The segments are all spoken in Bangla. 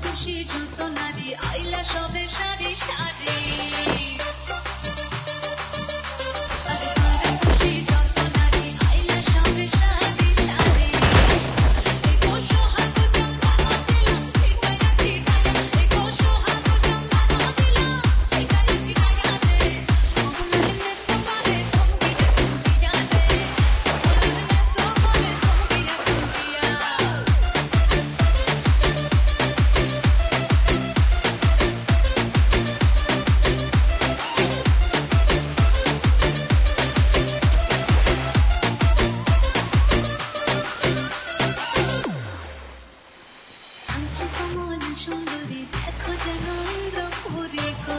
খুশি যত নারী আইলা সবে সারি সারি সুন্দরী দেখো যেন ইন্দ্রপুরী গো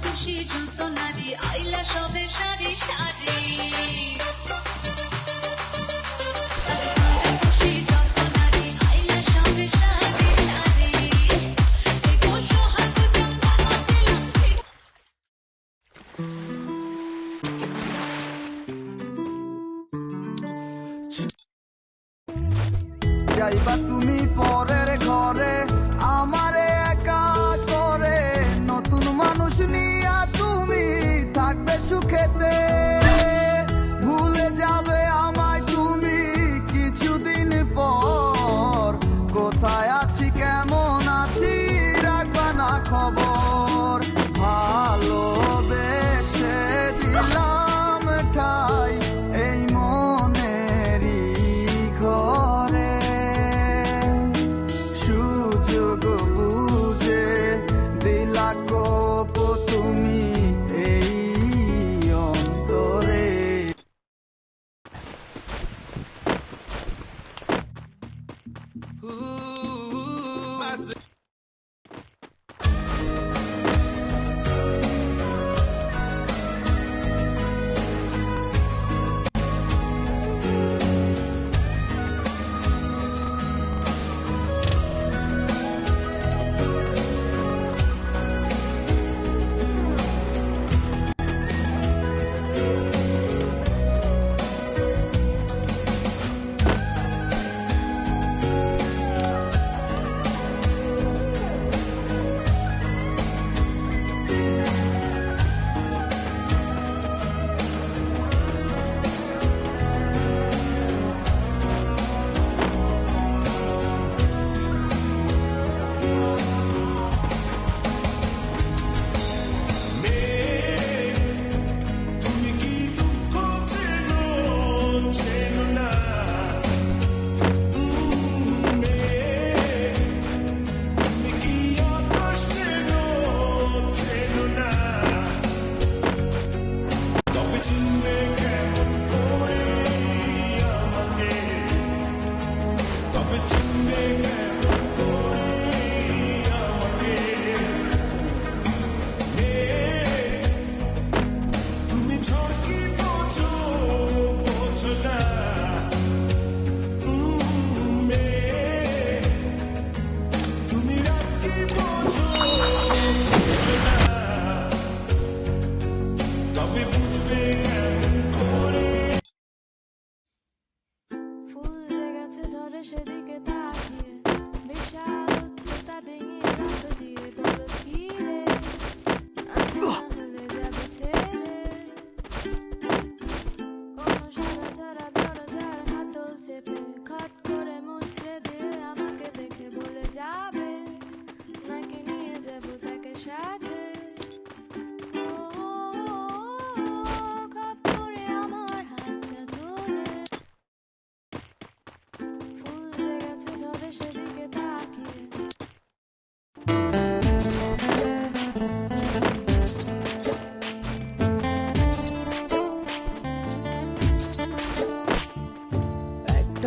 খুশি যত নারী আইলা সবে সারি সারি যাইবা তুমি পরের ঘরে আমারে একা করে নতুন মানুষ নিয়া তুমি থাকবে সুখেতে ভুলে যাবে আমায় তুমি কিছুদিন পর কোথায় আছি কেমন আছি রাখবা না খবর ভালোবেসে দিলাম ঠাই এই মনেরই ঘরে সুযোগ বুঝে দিলা কোপ তুমি এই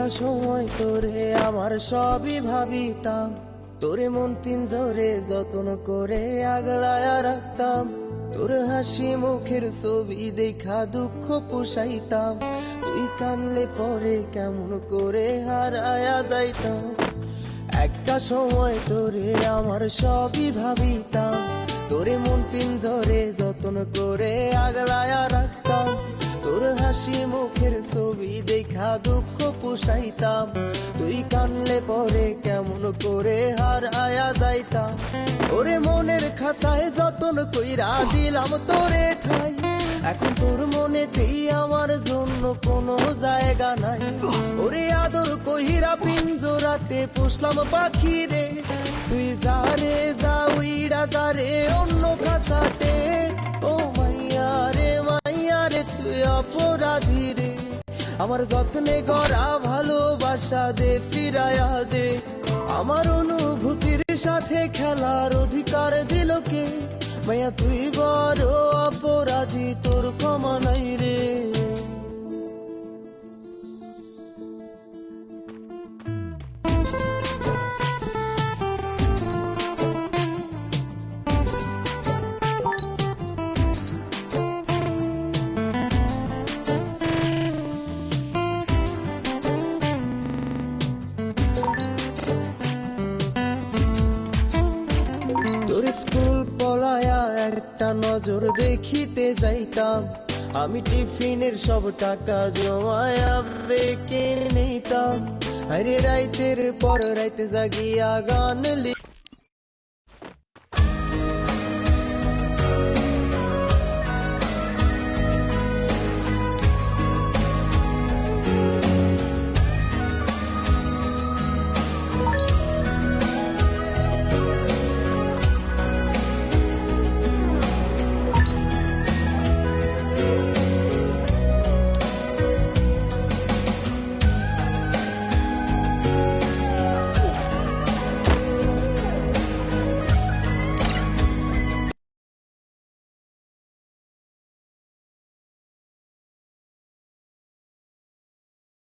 একটা সময় তোরে আমার সবই ভাবিতাম, তোরে মন পিঞ্জরে যত্ন করে আগলায়া রাখতাম, তোর হাসি মুখের ছবি দেখা দুঃখ পুষাইতাম, তুই কানলে পরে কেমন করে হারায়া যাইতাম। একটা সময় তোরে আমার সবই ভাবিতাম, তোরে মন পিঞ্জরে যত্ন করে আগলায়া রাখতাম, তোর হাসি মুখের ছবি দেখা দুঃখ পুষাইতাম, তুই কানলে পরে কেমন করে হারায়া যাইতাম। ওরে মনের খাঁচায় যতন কইরা দিলাম তোরে ঠাই, এখন তোর মনেতেই আমার জন্য কোনো জায়গা নাই। ওরে আদর কহিরা পিঞ্জরাতে পুষলাম পাখি রে, তুই যারে যা উইড়া যারে অন্য খাঁচাতে। ও মাইয়া রে তুই অপরাধী রে, আমার যত্নে গড়া ভালোবাসা দে ফিরায়া দে। আমার অনুভূতির সাথে খেলার অধিকার দিল কে? মাইয়া তুই বড় অপরাধী, তোর ক্ষমা নাই রে। তোর স্কুল পলায়া একটা নজর দেখিতে যাইতাম, আমি টিফিনের সব টাকা জমায়া বেকে নিতাম। আরে রাইতের পর রাইতে জাগিয়া গান